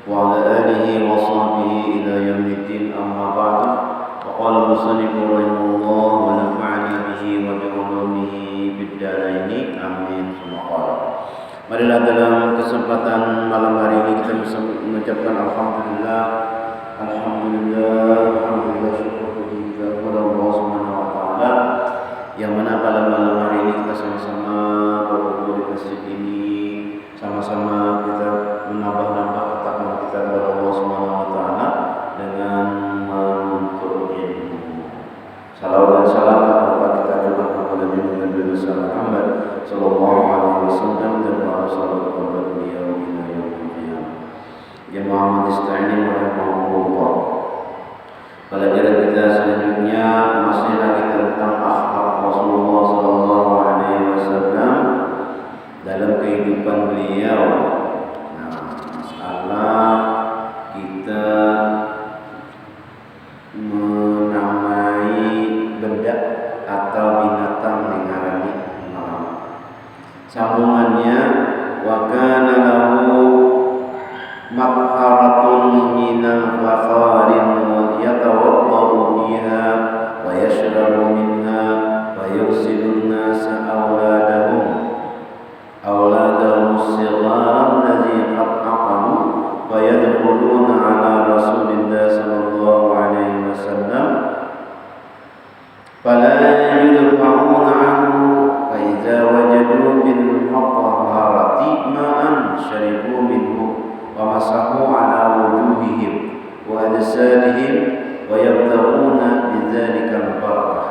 وعلى آله وصحبه إلى يوم الدين أما بعد فقال المصنف رحمه الله ونفعني به وبعلومه في الدارين آمين ثم قال. Marilah dalam kesempatan malam hari ini kita bisa mengucapkan alhamdulillah, syukur puji kepada Allah Subhanahu wa taala yang mana pada malam hari ini kita sama-sama berkumpul di masjid ini, sama-sama kita menambah-nambah ketakwaan kita kepada Allah Subhanahu wa taala dengan menuntut ilmu. Salawat dan salam kepada kita kepada Nabi Muhammad sallallahu alaihi wasallam dan para sahabat beliau ila yaumil qiyamah. Jemaah musta'inin rahimahullah. Pelajaran kita selanjutnya masih lagi tentang akhlak Rasulullah sallallahu alaihi wasallam dalam kehidupan beliau. Nah, masalah kita menamai benda atau binatang dengan nama. Sambungannya wa kana lahu maqharatun minal fakharin yatawaddau biha wa yashrabu minha wa yusilu an-nasa awladahum as-sighar alladhi qad aqalu wa yadkhuluna ala rasulillah sallallahu alaihi wasallam fala yudfa'una anhu fa idza wajadu bil mutahharati ma'an sharibu minhu wa masahu ala wujuhihim wa ajsadihim wa yabtaguna bidzalika al-barakah.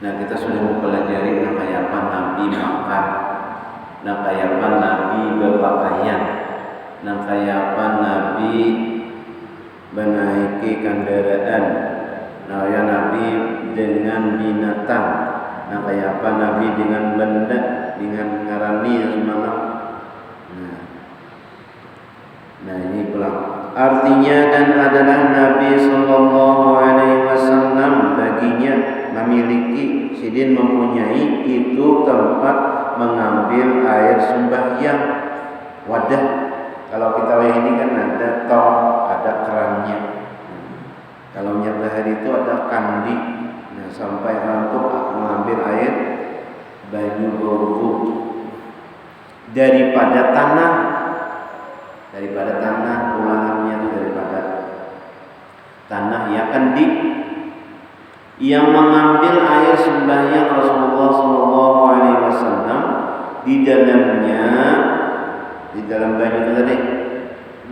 Nah, kita sudah mempelajari nakayapan Nabi makan, nakayapan Nabi berpakaian, nakayapan Nabi menaiki kendaraan, nakayapan Nabi dengan binatang, nakayapan Nabi dengan benda, dengan ngarani semalam. Nah ini pulang. Artinya dan adalah Nabi sallallahu alaihi wasallam baginya memiliki, sidin mempunyai itu tempat mengambil air sembahyang, wadah. Kalau kita ini kan ada tong, ada kerannya. Kalau nyabahar itu ada kandi. Nah, sampai untuk mengambil air banyu berwudu daripada tanah, ulangannya itu daripada tanah ya kandi. Yang mengambil air sembahyang Rasulullah sallallahu alaihi wasallam di dalamnya, di dalam banyu itu tadi,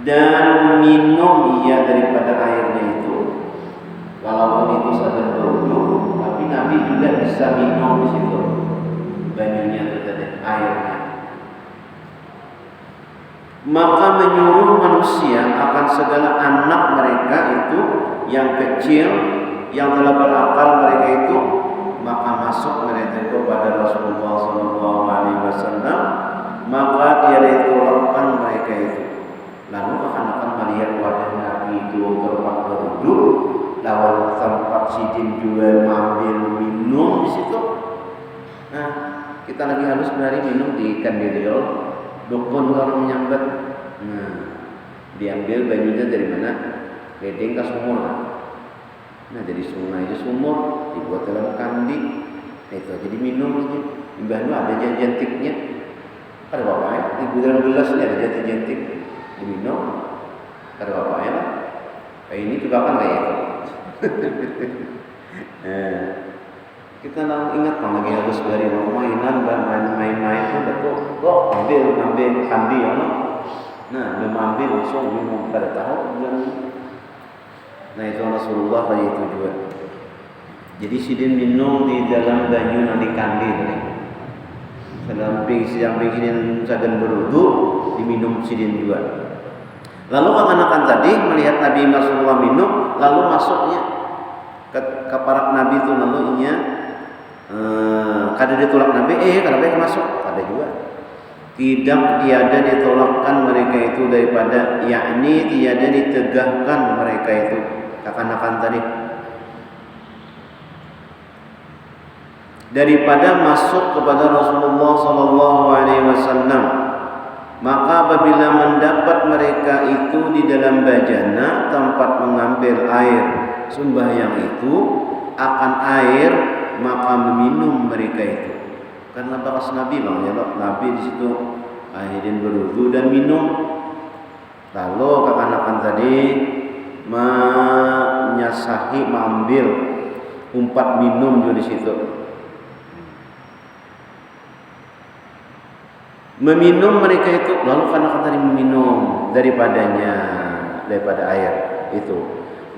dan minum ia daripada airnya itu. Walaupun itu sadar berwudu, tapi Nabi juga bisa minum di situ banyunya itu tadi, airnya. Maka menyuruh manusia akan segala anak mereka itu yang kecil, yang telah berakal mereka itu, maka masuk mereka kepada Rasulullah sallallahu alaihi wasallam, maka dia ditolakkan mereka itu. Lalu akan melihat wajah Nabi itu tempat berwudu, lawan tempat sidin juga mengambil minum di situ. Nah, kita lagi harus berani minum di Kandidiol, dukun kalau menyambat. Nah, diambil banyunya dari mana? Ledeng ke sumur. Nah, dari sungai itu sumur dibuat dalam kandi. Itu jadi minum lagi. Imbahnya ada jentiknya. Ada bapaknya di dalam gelasnya ada jentik. Diminum. Ada bapaknya lah. Kayak ini juga kan kayak itu. Kita ingat lagi harus dari mainan dan main-main itu betul. Kok ambil kandi ya. Nah, ambil langsung minum pada tahu dan nah itu Rasulullah kayak itu juga. Jadi sidin minum di dalam banyu yang dikandi tadi. Sedamping sidin sagan berwudu diminum sidin juga. Lalu kanak-kanak tadi melihat Nabi Rasulullah minum, lalu masuknya ke parak Nabi itu, lalu inya kada ditolak Nabi, kenapa masuk? Ada juga. Tidak tiada ditolakkan mereka itu daripada, yakni tiada ditegahkan mereka itu kanak-kanak tadi daripada masuk kepada Rasulullah sallallahu alaihi wasallam Maka apabila mendapat mereka itu di dalam bajana tempat mengambil air sembahyang itu akan air, maka meminum mereka itu. Karena bakas Nabi bang ya, Nabi di situ akhirnya berwudu dan minum. Lalu kekanakan tadi menyasahi, mengambil umpat minum juga di situ. Meminum mereka itu, lalu kekanakan tadi meminum daripada air itu,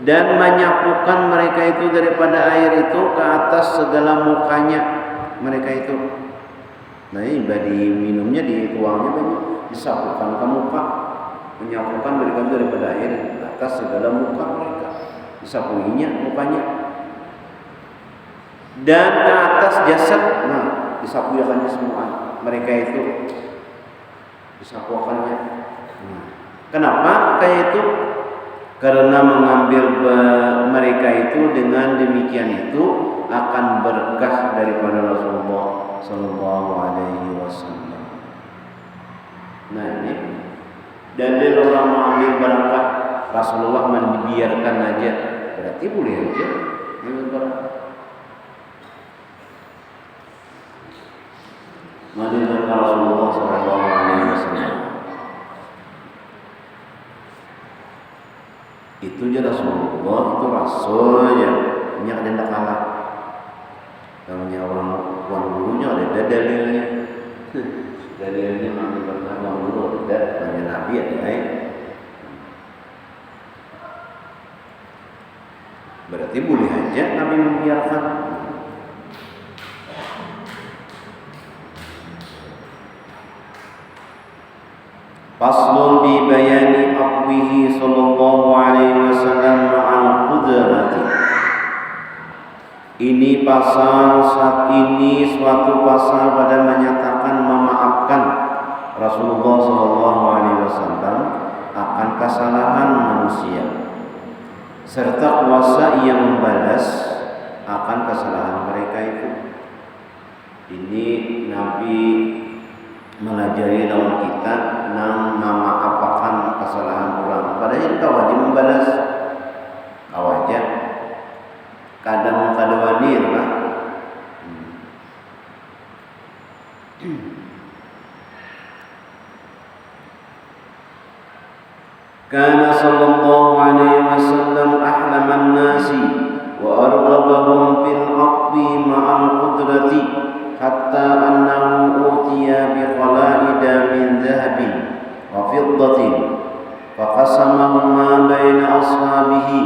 dan menyapukan mereka itu daripada air itu ke atas segala mukanya mereka itu. Nah ini badi minumnya dituangnya banyak, disapukan ke muka, menyapukan mereka daripada air ke atas segala muka mereka, disapuinya mukanya, dan ke atas jasad, nah disapukannya semua mereka itu, disapukannya. Kenapa kayak itu? Karena mengambil mereka itu dengan demikian itu akan berkah daripada Rasulullah Sallallahu Alaihi Wasallam. Nah ini dalil orang mengambil berkah Rasulullah membiarkan aja, berarti boleh aja ambil berkah. Menunjukkan Rasulullah Sallallahu Alaihi Wasallam itu aja, Rasulullah itu rasulnya, banyak ada yang kalah. Namanya orang tuan gurunya ada dalilnya. Dalilnya mengambil berkah tuan guru ada, banyak nabi ada lain. Berarti boleh aja Nabi membiarkan. Faslun bi bayani aqwihi sallallahu alaihi wasallam ma'al qudrati. Ini pasal saat ini suatu pasal pada menyatakan memaafkan Rasulullah sallallahu alaihi wasallam akan kesalahan manusia serta kuasa yang membalas akan kesalahan mereka itu. Ini Nabi mengajari lawan kita nang memaafkan kesalahan orang. Padahal kau wajib membalas. Kau wajib. Kadang kadawani lah. Kana sallallahu alaihi wasallam ahlaman nasi wa arghabahum fil aqwi ma'al qudrati hatta annahu utiya bi khalaida min dhahabin wa fiddatin faqasamahuma baina ashabihi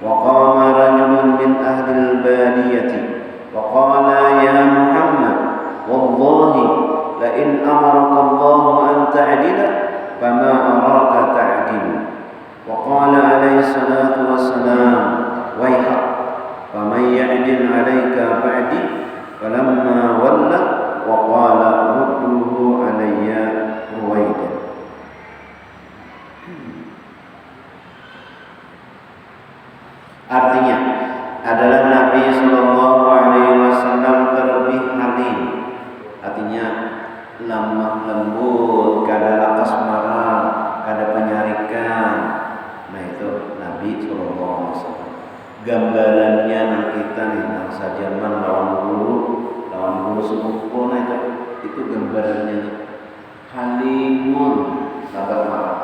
wa qama rajulun min ahli al-badiyati wa qala ya Muhammad wallahi la in amaraka Allah an ta'dila fama araka ta'dilu wa qala alaihi salatu wassalam wayhak faman ya'dil alayka ba'di falamma walla wa qala rudduhu alayya ruwaidan. Artinya adalah Nabi sallallahu alaihi wasallam terlebih halim, artinya lemah lembut, kada lakas marah, kada penyarikan. Nah itu Nabi sallallahu alaihi wasallam. Gambarannya nang kita nih nang sajaman lawan guru sempurna itu gambarannya halimun, sabar marah.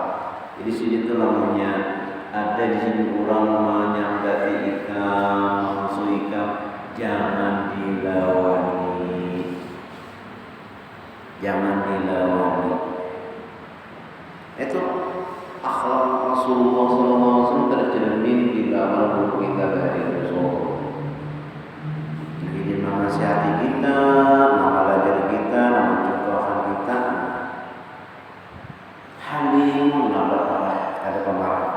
Jadi sini itu namanya ada di sini orang menyandati ikan, musuh ikan, jangan dilawani, jangan dilawani. Itu akhlak Rasulullah SAW tercermin di dalam buku kita dari Rasul. Jadi menasihati kita, mengajar kita, mencontohkan kita. Halim, ada pemarah.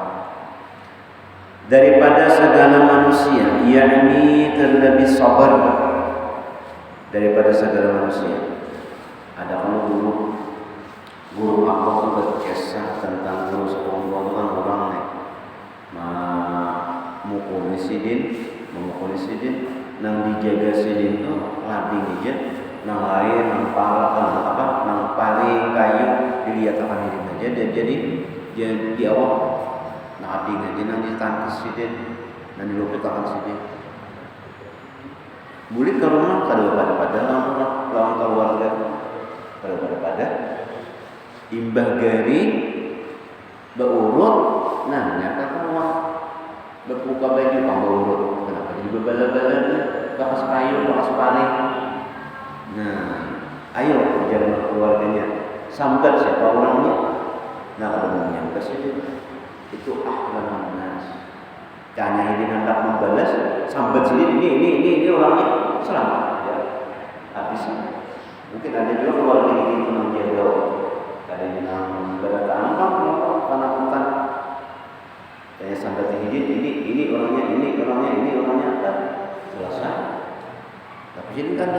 Daripada segala manusia, yakni terlebih sabar daripada segala manusia. Ada kalau guru aku tuh berkisah tentang guru sekolah itu kan orang nih memukuli sidin, nang dijaga sidin tuh lading aja, nang lain nang paling kayu di dia takan hidup aja dia jadi di awal nah adi ngaji nanti tangkis sih dia nanti lupa takan sih dia boleh ke rumah kada pada lawan keluarga pada imbah gari beurut nah nyata keluar berbuka baju kamu urut kenapa jadi bebala-bala bakas kayu bakas paling nah ayo jalan keluarganya sambat siapa orangnya nah kalau mau nyampe sih itu ahlan nas tanya ini hendak membalas sambat sendiri ini orangnya selamat ya habis mungkin ada juga keluarga ini tenang jaga ada yang nang bertangkap karena hutan kayak sambat ini orangnya kan selesai tapi jadi kan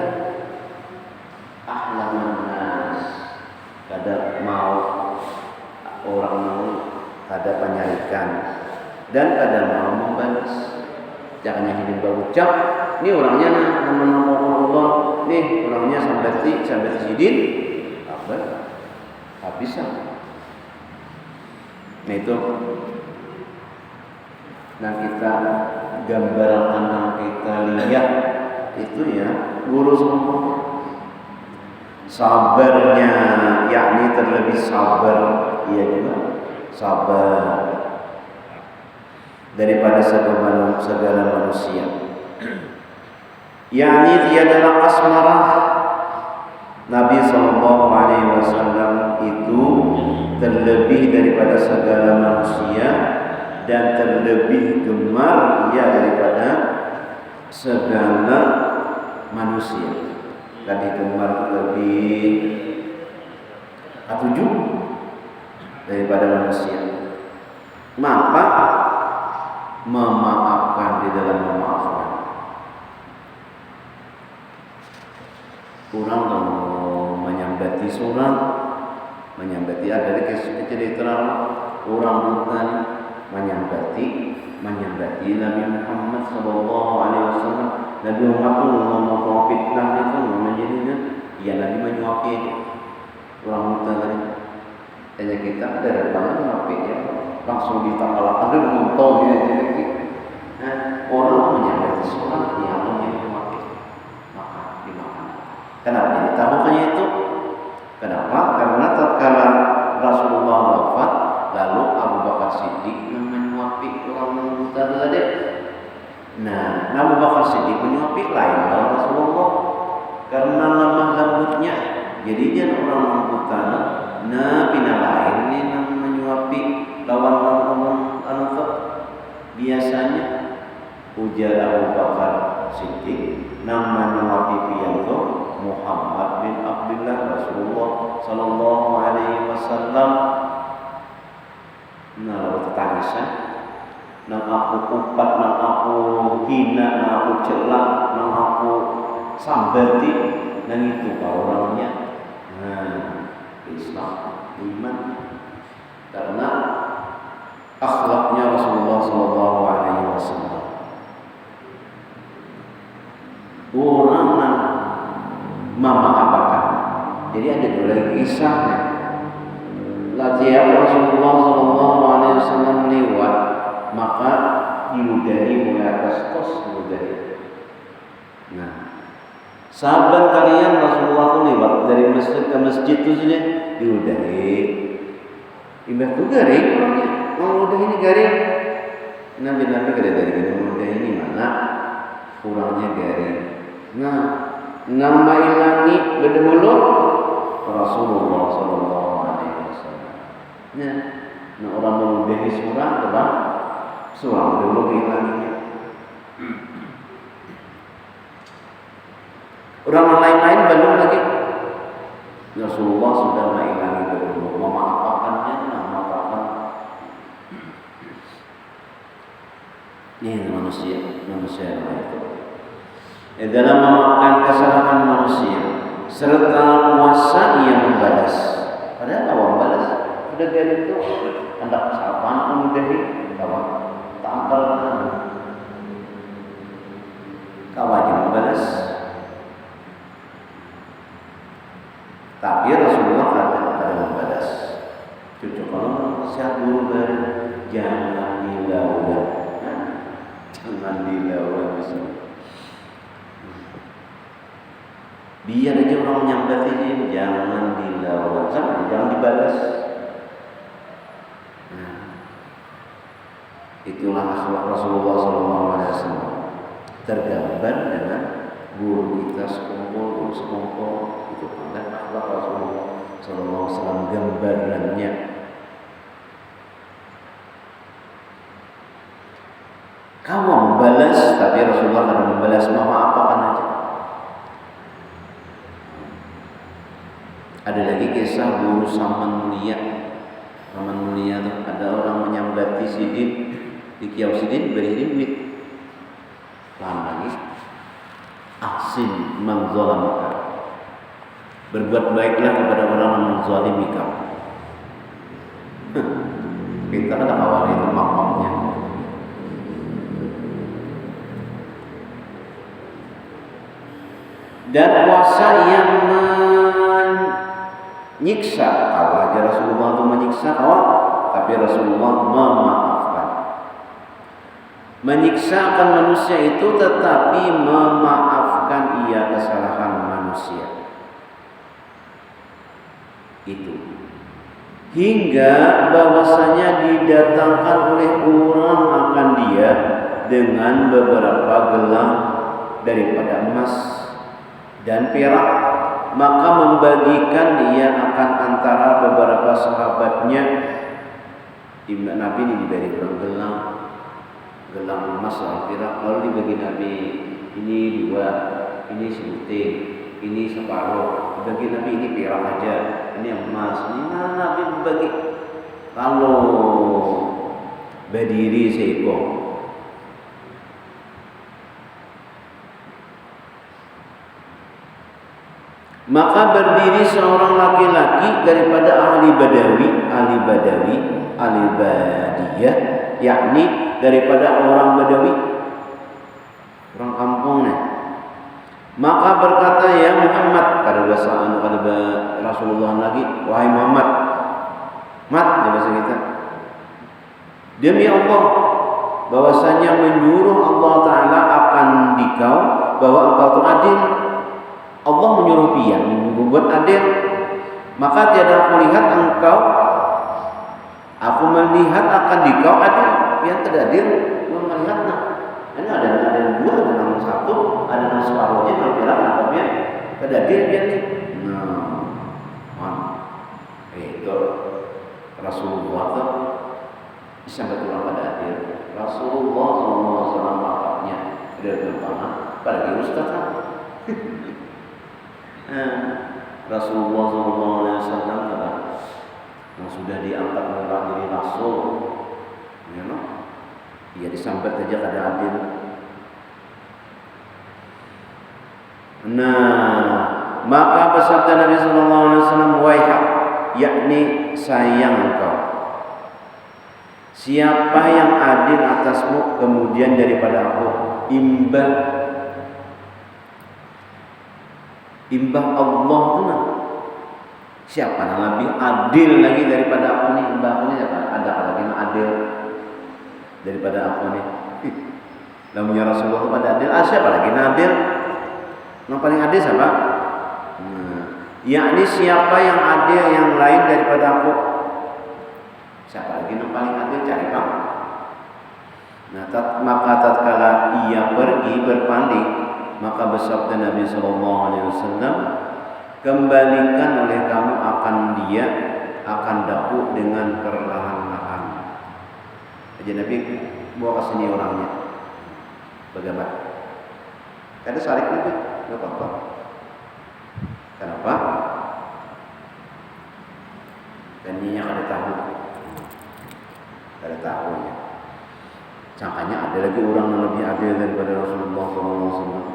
ahlan nas kada mau orang mau kada penyarikan dan kada mau membalas jangan hanya berucap ini orangnya nama Allah nih orangnya sampai sidin apa habisan nah itu nah kita gambarkan yang kita lihat itu ya guru semua sabarnya yakni terlebih sabar iya juga sabar daripada segala manusia yakni dia adalah asmarah Nabi SAW itu terlebih daripada segala manusia dan terlebih gemar ia daripada segala manusia tadi gemar lebih atuju daripada manusia maka memaafkan di dalam memaafkan kurang kalau menyambati surat menyambati ada cerita orang bukan menyambati Nabi Muhammad SAW Nabi Muhammad ngomong fitnah itu menjadinya ya Nabi menyuapi orang bukan tadi tanya kita ada datang menyuapi ya langsung ditakalakan dan mengontrol dia jadi orang menyambati surat yang menyuapi maka dimakan kenapa ditahukannya itu kenapa karena tatkala Rasulullah wafat lalu Abu Bakar Siddiq menyuapi orang buta tadi. Nah, Abu Bakar Siddiq menyuapi lain Rasulullah karena lemah lembutnya. Jadinya orang buta pina lain ni menyuapi lawan anak biasanya ujar Abu Bakar Siddiq nama menyuapi piyanto Muhammad bin Abdullah Rasulullah sallallahu alaihi wasallam. Nah, lalu tangisan nang aku kumpat, nang aku hina, nang aku celak, nang aku sambati, nang itu orangnya. Nah, Islam, iman, karena akhlaknya Rasulullah Sallallahu Alaihi Wasallam. Orang nang memaafkan. Jadi ada dua kisahnya. Latihan Rasulullah Sallallahu Alaihi Wasallam lewat maka diludahi mulai atas tos diludahi. Nah, sahabat kalian Rasulullah itu lewat dari masjid ke masjid itu saja diludahi. Imbah tu garing orangnya, meludah ini garing. Nabi kada dari gini meludah ini mana kurangnya garing. Nah, nama ilangi berdahulu Rasulullah Sallallahu Alaihi Wasallam. Nah, orang meludahi surah telah surah dulu ilanginya. Orang lain-lain belum lagi. Rasulullah sudah mengilangi dulu, memaafkannya, memaafkan. Ini manusia itu. Dalam memaafkan kesalahan manusia serta puasa ia membalas. Padahal awal balas sudah dari itu hendak sapaan memudahi kawan tampal kawan membalas. Tapi Rasulullah kada membalas. orang menyambat izin, jangan dilawan, jangan dibalas. Nah, itulah akhlak Rasulullah SAW. Tergambar dengan guru kita sekongkol itu kan akhlak Rasulullah SAW gambarannya. Kamu membalas, tapi Rasulullah kada membalas, memaafkan aja. Ada lagi kisah guru Saman Mulia. Saman Mulia itu ada orang menyambati Sidin di Kiau Sidin, beri duit. Lain lagi, ahsin man zalamaka. Berbuat baiklah kepada orang yang menzalimi kamu. Kita kada kawal itu makamnya. Dan puasa yang menyiksa, kalau aja Rasulullah itu menyiksa tapi Rasulullah memaafkan. Menyiksa akan manusia itu tetapi memaafkan ia kesalahan manusia. Itu hingga bahwasanya didatangkan oleh orang akan dia dengan beberapa gelang daripada emas dan perak, maka membagikan dia akan antara beberapa sahabatnya. Nabi ini diberi gelang emas dan perak, lalu dibagi Nabi, ini 2, ini sebutir, ini separuh, bagi Nabi ini perak aja, ini emas, ini Nabi bagi. Kalau berdiri seekor, maka berdiri seorang laki-laki daripada ahli badiyah, yakni daripada orang Badawi, orang kampung nih. Maka berkata, ya Muhammad, kada Rasulullah lagi, wahai Muhammad, mat bahasa kita, demi Allah bahwasanya menyuruh Allah Ta'ala akan dikau bahwa engkau itu adil. Allah menyuruh pian membuat adil, maka tiada aku lihat engkau, aku melihat akan dikau adil, pian tidak adil melihatnya. Ini ada 2, ada nomor 1, ada nomor separuhnya, nomor bilang namanya tidak adil pian nih. Itu Rasulullah tuh sampai tulang pada adil. Rasulullah SAW makanya dia berpanah pada ustaz. Rasulullah SAW yang sudah diangkat menjadi Rasul, dia disambat saja kada adil. Maka bersabda Nabi SAW, wahai, yakni sayang engkau, siapa yang adil atasmu kemudian daripada aku, imbah Allah tu nah. Siapa yang lebih adil lagi daripada aku ni? Imbah aku ni siapa? Ada lagi yang adil daripada aku ni? Namanya Rasulullah pada adil. Siapa lagi yang adil? Yang paling adil siapa? Yakni siapa yang adil yang lain daripada aku? Siapa lagi yang paling adil? Cari bang. Maka tatkala ia pergi berpaling, maka bersabda Nabi SAW, kembalikan oleh kamu akan dia akan daku dengan perlahan-lahan. Aja Nabi bawa ke sini orangnya. Bagaimana? Ada sarik Nabi, enggak apa-apa. Kenapa? Dan dia kada tahu. Kada tahu ya. Sangkanya ada lagi orang yang lebih adil daripada Rasulullah SAW.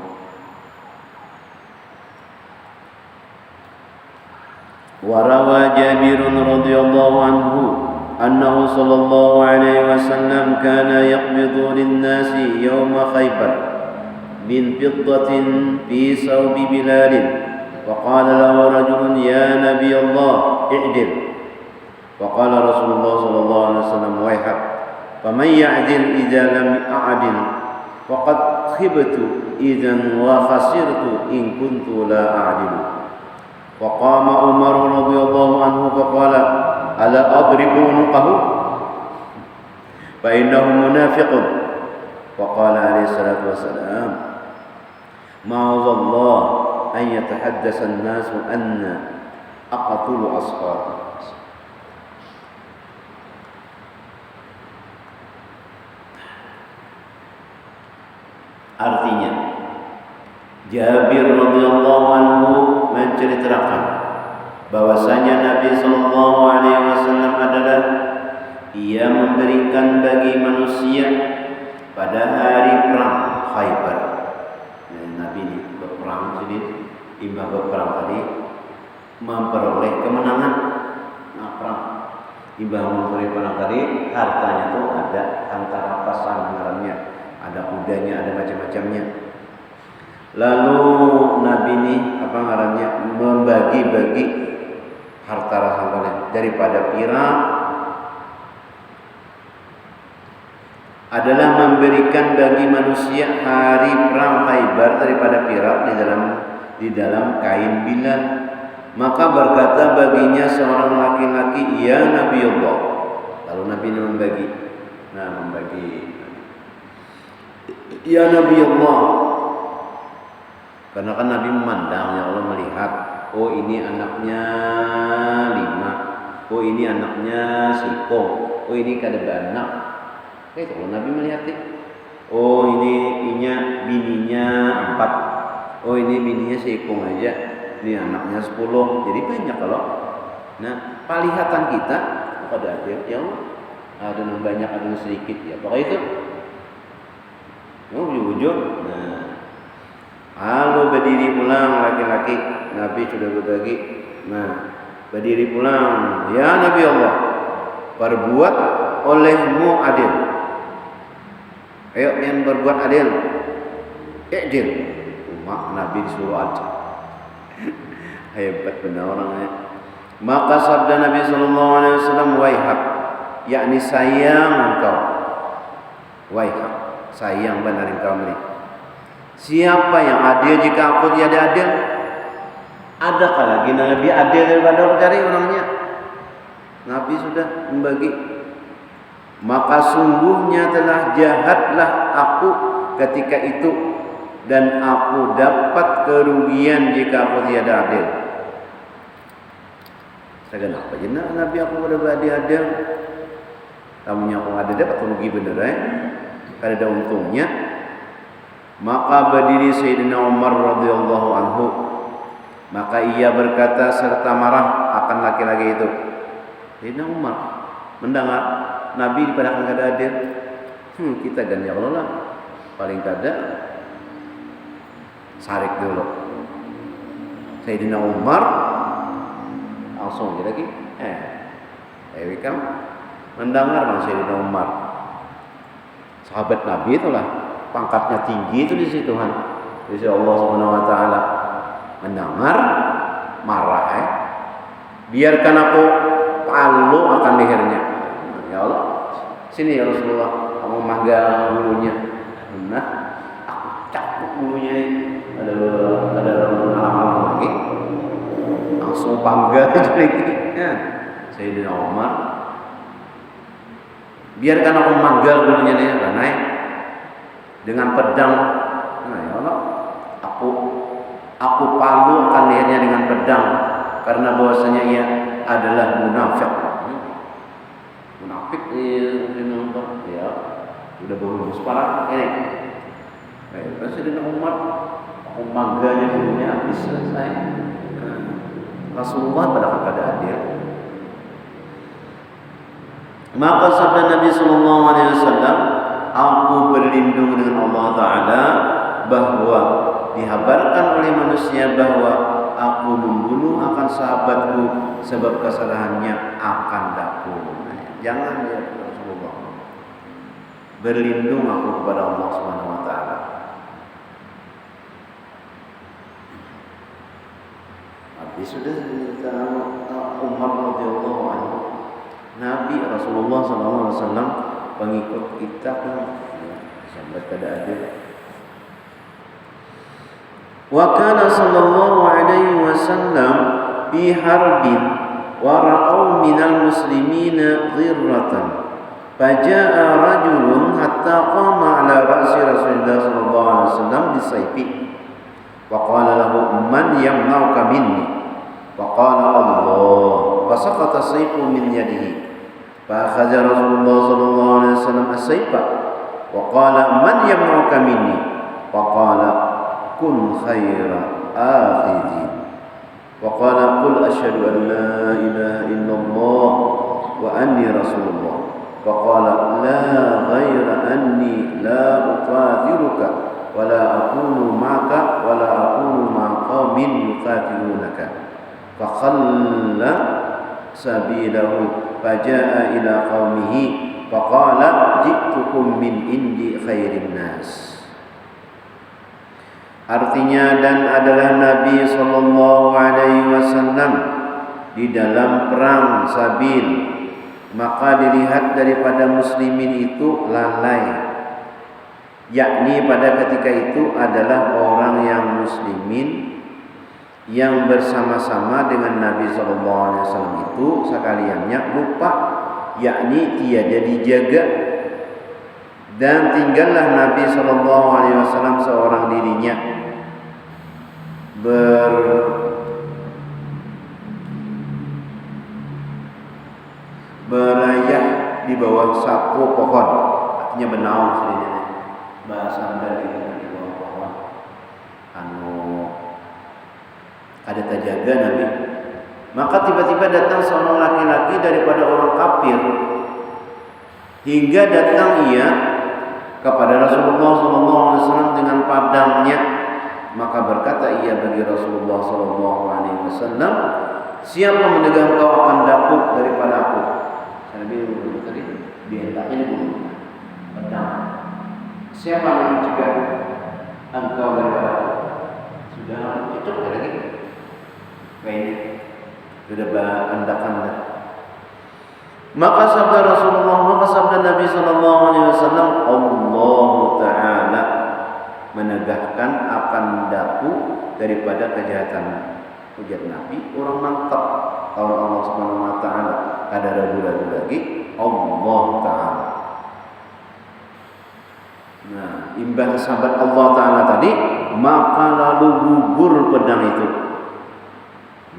وروى جابر رضي الله عنه أنه صلى الله عليه وسلم كان يقبض للناس يوم خيبر من فضة في ثوب بلال، وقال له رجل يا نبي الله اعدل، وقال رسول الله صلى الله عليه وسلم ويحك فمن يعدل إذا لم أعدل فقد خبت إذا وخسرت إن كنت لا أعدل. وقام عمر رضي الله عنه فقال ألا أضرب عنقه فإنه منافق وقال عليه الصلاة والسلام معاذ الله أن يتحدث الناس أن أقتل أصحابي. Artinya Jabir radhiyallahu anhu menceritakan bahwasanya Nabi sallallahu alaihi wasallam adalah ia memberikan bagi manusia pada hari perang Khaybar. Nabi ini berperang jadi imbang berperang tadi memperoleh kemenangan. Nah, perang imbang memperoleh perang tadi hartanya itu ada antara pasangannya, ada kudanya, ada macam-macamnya. Lalu Nabi ini membagi-bagi harta rampasan daripada pirang adalah memberikan bagi manusia hari perang Khaybar daripada pirang di dalam kain Bilal. Maka berkata baginya seorang laki-laki, "Ya Nabi Allah." Lalu Nabi ini membagi. "Ya Nabi Allah." Karena kan Nabi memandang, ya Allah melihat, oh ini anaknya 5, oh ini anaknya sikong, oh ini kada beranak. Itu Nabi melihat, oh ini bininya 4, oh ini bininya sikong aja, ini anaknya 10, jadi banyak kalau. Nah, pelihatan kita pada adil, ya Allah, ada yang banyak, ada yang sedikit, ya pokoknya itu. Ujung-ujung, lalu berdiri pulang laki-laki, Nabi sudah berbagi. Berdiri pulang, "Ya Nabi Allah, perbuat olehmu adil." Ayo yang berbuat adil. Adil. Nabi disuruh adil. Hebat benar orangnya. Maka sabda Nabi sallallahu alaihi wasallam, "Waihak," yakni sayang engkau. Waihak, sayang benar engkau ini. Siapa yang adil jika aku tiada adil? Adakah lagi yang lebih adil daripada aku cari orangnya? Nabi sudah membagi. Maka sungguhnya telah jahatlah aku ketika itu, dan aku dapat kerugian jika aku tiada adil. Saya kenapa jenak Nabi aku pada adil? Kamunya aku ada dapat rugi bener kada ada untungnya. Maka berdiri Sayyidina Umar radhiyallahu anhu. Maka ia berkata serta marah akan laki-laki itu. Sayyidina Umar mendengar Nabi dipadahkan kada adil. Kita kan ya Allah lah, paling kada sarik dulu. Sayyidina Umar langsung lagi. Kamu mendengar Sayyidina Umar, sahabat Nabi itulah, pangkatnya tinggi itu di situ Tuhan, di sisi Allah Subhanahu wa taala. Mendengar marah, biarkan aku palu akan lehernya. Ya Allah, sini ya Rasulullah, kamu mangga bulunya. Nah, aku cakuk bulunya. Ada alam-alam lagi. Langsung pangga jadi. Sayyidina Umar, biarkan aku manggal bulunya nih, naik dengan pedang. Ya Allah, aku palu akan lehernya dengan pedang, karena bahwasanya ia adalah munafik. Munafik ya, sudah bagus parah ini. Sayyidina Umar, aku mangganya bulunya habis selesai. Rasulullah pada keadaan adil. Maka sabda Nabi sallallahu alaihi wasallam, aku berlindung dengan Allah Taala bahwa dihabarkan oleh manusia bahwa aku membunuh akan sahabatku sebab kesalahannya akan daku. Jangan ya Rasulullah. Berlindung aku kepada Allah Subhanahu wa taala. Habis sudah Umar radhiyallahu anhu, Nabi Rasulullah sallallahu alaihi wasallam pengikut kita kan sampai kada adil. Wa kana sallallahu alaihi wasallam fi harbin wa ra'au minal muslimina dhirratan faja'a rajulun hatta qama ala ra'si Rasulillah sallallahu alaihi wasallam bisayfi wa qala lahu man yamna'uka minni wa qala Allah fa saqata sayfu min yadihi fa akhadha Rasulullah sallallahu alaihi wasallam as-sayfa wa qala man yamna'uka minni wa qala kun khaira akhidin wa qala qul asyhadu an la ilaha illallah wa anni rasulullah wa qala la ghaira anni la uqatiluka wa la aqulu ma'aka wa la aqulu ma'a qaumin yuqatilunaka fa khalla sabilahu faja'a ila qaumihi fa qala ji'tukum min indi khairin nas. Artinya, dan adalah Nabi sallallahu alaihi wasallam di dalam perang Sabil, maka dilihat daripada muslimin itu lalai, yakni pada ketika itu adalah orang yang muslimin yang bersama-sama dengan Nabi sallallahu alaihi wasallam itu sekaliannya lupa, yakni tiada dijaga, dan tinggallah Nabi sallallahu alaihi wasallam seorang dirinya berayah di bawah satu pohon, artinya benaun sebenarnya bahasa dari di bawah pohon ada terjaga Nabi. Maka tiba-tiba datang seorang laki-laki daripada orang kafir, hingga datang ia kepada Rasulullah SAW dengan padangnya. Maka berkata ia bagi Rasulullah SAW, siapa menegah engkau akan dapuk daripada aku? Nabi tadi dihendaknya dulu pedang. Siapa yang mencegah engkau daripada aku? Sudah itu lagi. Baik, sudah berandakan. Maka sabda Rasulullah, maka sabda Nabi sallallahu alaihi wasallam, Allah Ta'ala menegahkan akan daku daripada kejahatan. Ujar Nabi, orang mantap tahun Allah Subhanahu wa Ta'ala, ada ragu-ragu lagi Allah Ta'ala. Nah, imbas sahabat Allah Ta'ala tadi, maka lalu gugur pedang itu.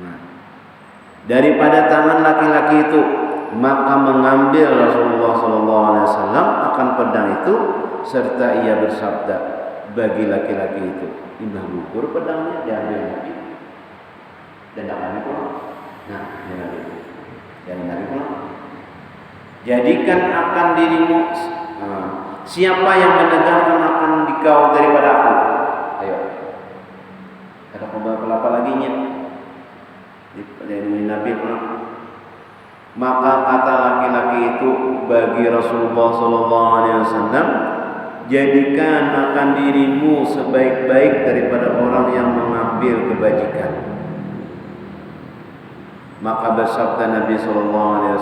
Nah, daripada tangan laki-laki itu, maka mengambil Rasulullah SAW akan pedang itu, serta ia bersabda bagi laki-laki itu, imbas gugur pedangnya diambil Nabi dan Nabi pulang. Nah, dan Nabi pulang. Jadikan akan dirimu siapa yang menegakkan akan dikau daripada aku. Ayo, ada pembawa kelapa lagi nya dari Nabi pulang. Maka kata laki-laki itu bagi Rasulullah SAW, jadikan akan dirimu sebaik-baik daripada orang yang mengambil kebajikan. Maka bersabda Nabi SAW,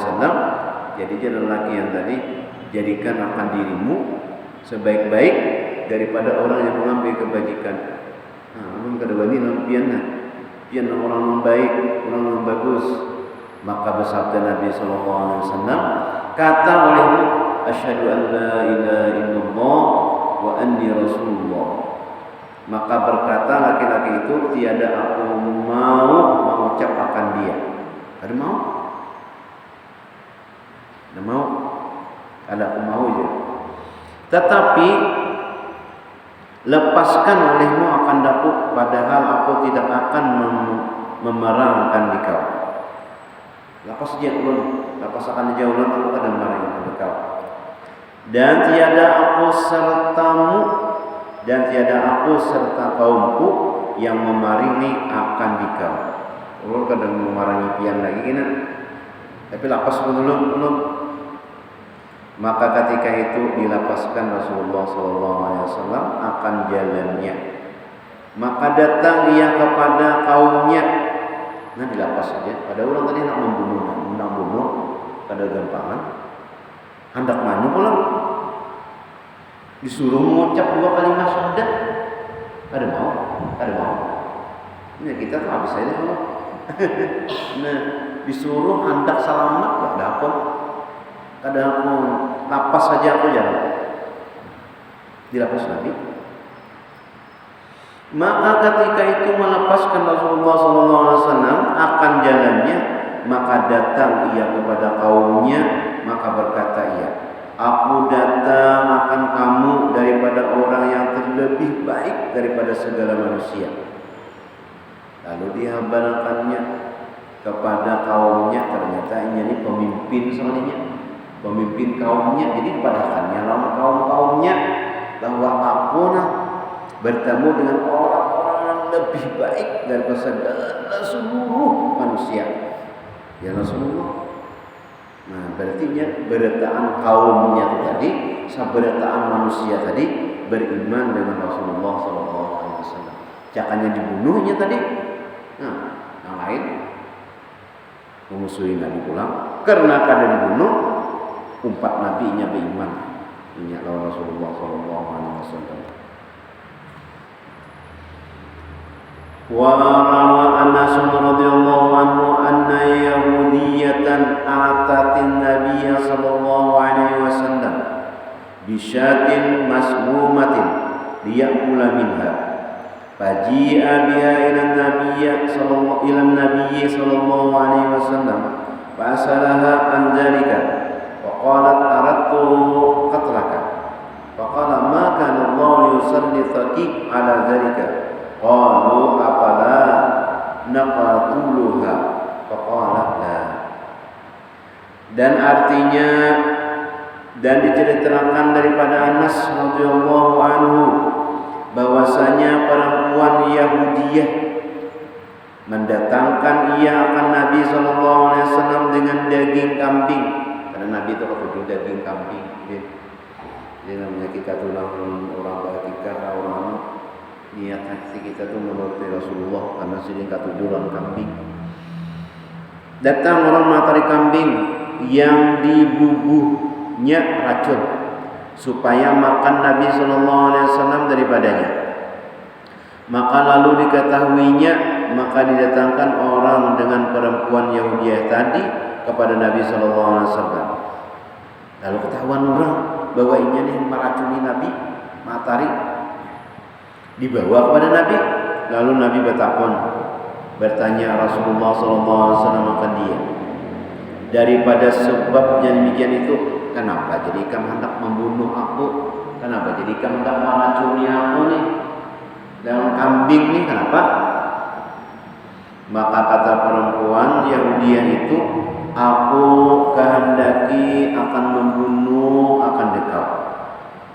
jadi jangan laki yang tadi, jadikan akan dirimu sebaik-baik daripada orang yang mengambil kebajikan. Orang kedua ini pian orang yang baik, orang yang bagus. Maka bersabda Nabi SAW, kata olehmu, asyhadu an la ilaha illallah wa anni rasulullah. Maka berkata laki-laki itu, tiada aku mau mengucap akan dia. Ada mau? Ada mau? Ada aku mau je. Tetapi lepaskan olehmu akan dapuk, padahal aku tidak akan memerangkan dikau. Lepas saja ulun, lepas akan jauh ulun, aku akan memerangkan dikau. Dan tiada aku sertamu, dan tiada aku serta kaumku yang memaringi akan dikau. Ulun kadang memarangi pian lagi kena, tapi lapas dulu. Maka ketika itu dilapaskan Rasulullah SAW akan jalannya. Maka datang ia kepada kaumnya. Nah, dilapas saja. Pada orang tadi nak membunuh, pada gampangan. Hendak maju pulang. Disuruh mengucap 2 kalimat syahadat. Ada mau. Ini kita tuh habis aja kalau Nah, disuruh hendak selamat gak dapat. Kadang aku lapas saja aku jalan. Dilapas Nabi. Maka ketika itu melepaskan Rasulullah SAW akan jalannya, maka datang ia kepada kaumnya, maka berkata ia, aku datang akan kamu daripada orang yang terlebih baik daripada segala manusia. Lalu dihabarkannya kepada kaumnya, ternyata ini pemimpin soalnya, pemimpin kaumnya. Jadi dipadakannya lawan kaum-kaumnya bahwa aku bertemu dengan orang-orang yang lebih baik daripada segala seluruh manusia. Ya Rasulullah. Nah, berarti berataan kaumnya tadi, saberataan manusia tadi beriman dengan Rasulullah SAW. Jangannya dibunuhnya tadi. Nah, yang lain memusuhi Nabi pulang karena kada dibunuh, umpat nabinya beriman. Ini lawan Rasulullah SAW. Wa rawa Anas radhiyallahu anhu anna yahudiyatan atatin nabiyya sallallahu alaihi wasallam bisyatin masmumatin liyakula minha faji'a biha ila nabiyyi sallallahu alaihi wasallam fa asalaha an dzalika wa qalat aradtu qatlaka fa qala ma kana Allah yusallitaki ala dzalika. Qalu apala naqatuluha faqala la. Dan artinya, dan diceritakan daripada Anas radhiyallahu anhu bahwasanya perempuan Yahudiyah mendatangkan ia akan Nabi sallallahu alaihi wasallam dengan daging kambing, karena Nabi itu ketujuh daging kambing. Dia namanya kita tulang orang bahagia orang niat hati kita tuh menuruti Rasulullah karena sini katujuran kambing. Datang orang matahari kambing yang dibubuhnya racun supaya makan Nabi SAW daripadanya. Maka lalu diketahuinya, maka didatangkan orang dengan perempuan Yahudiyah tadi kepada Nabi SAW. Lalu ketahuan orang bahwa ini nih meracuni Nabi, matahari dibawa kepada Nabi. Lalu Nabi bertanya Rasulullah SAW akan dia, daripada sebabnya demikian itu, kenapa jadi kamu hendak membunuh aku? Kenapa jadi kamu hendak meracuni aku nih dalam kambing nih? Kenapa? Maka kata perempuan Yahudiyah itu, aku kehendaki akan membunuh akan dekau.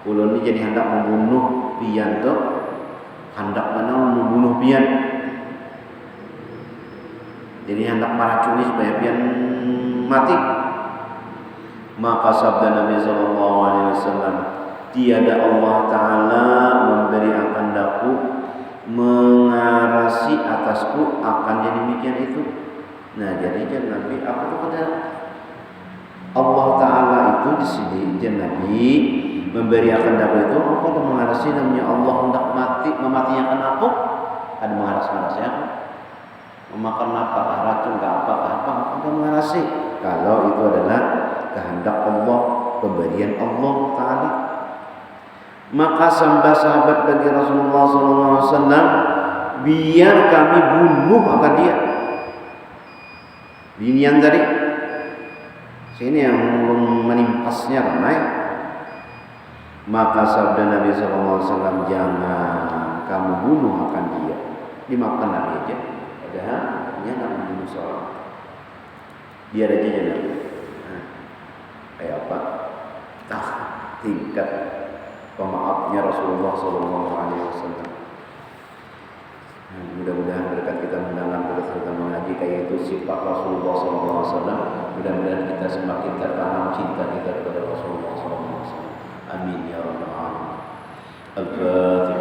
Ulun ini jadi hendak membunuh pian tuh, hendak membunuh pian. Jadi hendak meracuni supaya pian mati. Maka sabda Nabi SAW, tiada Allah Ta'ala memberi akan daku mengarasi atasku akan yang demikian itu. Nah, jadi Nabi aku tuh pada Allah Ta'ala itu di sini Nabi memberi akan daku itu, aku ada mengarasi namanya Allah hendak mematikan aku, ada mengaras-ngarasnya memakan apa, racun ke apa, aku ada mengarasi. Kalau itu adalah kehendak Allah, pemberian Allah Ta'ala. Maka sembah sahabat bagi Rasulullah SAW, biar kami bunuh akan dia. Binian tadi sini yang menimpasnya ramai. Maka sabda Nabi SAW, jangan kamu bunuh akan dia, dimakan Nabi aja. Padahal dia nak membunuh seorang, biar aja jangan. Kayak apa? Tingkat pemaafnya Rasulullah SAW. Mudah-mudahan berkat kita mendalam terus kita mengaji kayak itu sifat Rasulullah SAW. Mudah-mudahan kita semakin tertanam cinta kita kepada Rasulullah SAW. Amin ya rabbal alamin. Al-Fatihah.